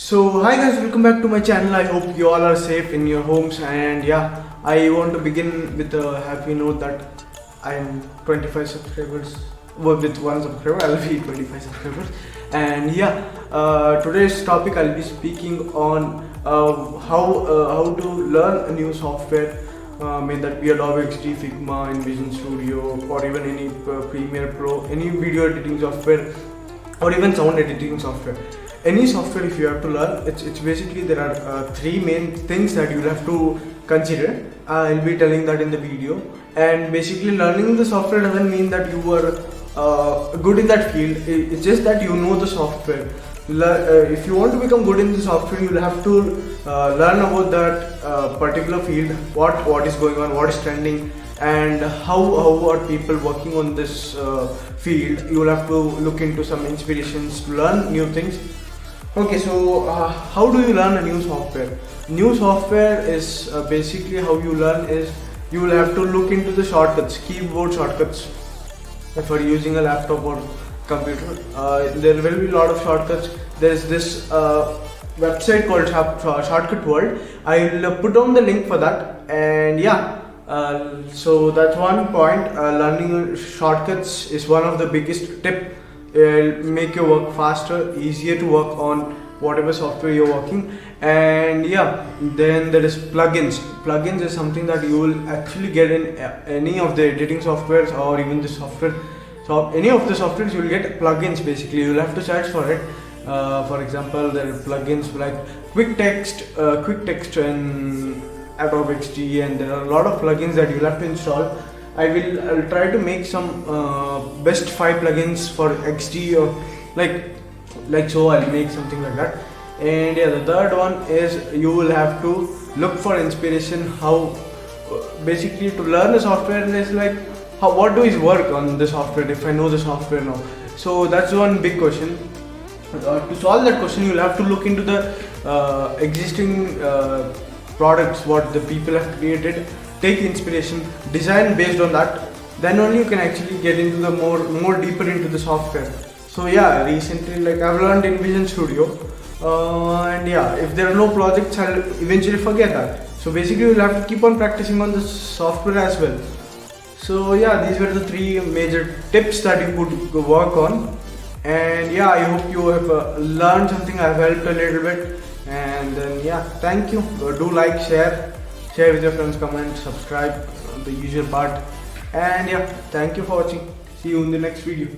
So hi guys, welcome back to my channel. I hope you all are safe in your homes, and yeah, I want to begin with a happy note that I am 25 subscribers. Well, with one subscriber I'll be 25 subscribers. And yeah, today's topic I'll be speaking on how to learn a new software, may that be Adobe XD, Figma, InVision Studio, or even any Premiere Pro, any video editing software, or even sound editing software. Any software, if you have to learn, it's basically there are three main things that you have to consider. I'll be telling that in the video. And basically, learning the software doesn't mean that you are good in that field. It's just that you know the software. If you want to become good in the software, you'll have to learn about that particular field, what is going on, what is trending, and how are people working on this field. You will have to look into some inspirations to learn new things. Okay, so how do you learn a new software? New software is basically how you learn is you will have to look into the shortcuts, keyboard shortcuts. If you're using a laptop or computer, there will be a lot of shortcuts. There's this website called Shortcut World. I'll put down the link for that. And yeah, so that's one point. Learning shortcuts is one of the biggest tip. It'll make your work faster, easier to work on whatever software you're working. And yeah, then there is plugins. Plugins is something that you will actually get in any of the editing softwares, or even the software. So any of the softwares you will get plugins. Basically, you'll have to search for it. For example, there are plugins like quick text in Adobe XD, and there are a lot of plugins that you'll have to install. I'll try to make some best 5 plugins for XD, or like so. I'll make something like that. And yeah, the third one is you will have to look for inspiration. How basically to learn the software is like what do is work on the software if I know the software now. So that's one big question. To solve that question, you'll have to look into the existing products, what the people have created. Take inspiration, design based on that. Then only you can actually get into the more deeper into the software. So yeah, recently I've learned InVision Studio, and yeah, if there are no projects, I'll eventually forget that. So basically, you'll have to keep on practicing on the software as well. So yeah, these were the 3 major tips that you could work on. And yeah, I hope you have learned something. I've helped a little bit. And then yeah, thank you. Do like, share with your friends, comment, subscribe, the usual part. And yeah, thank you for watching. See you in the next video.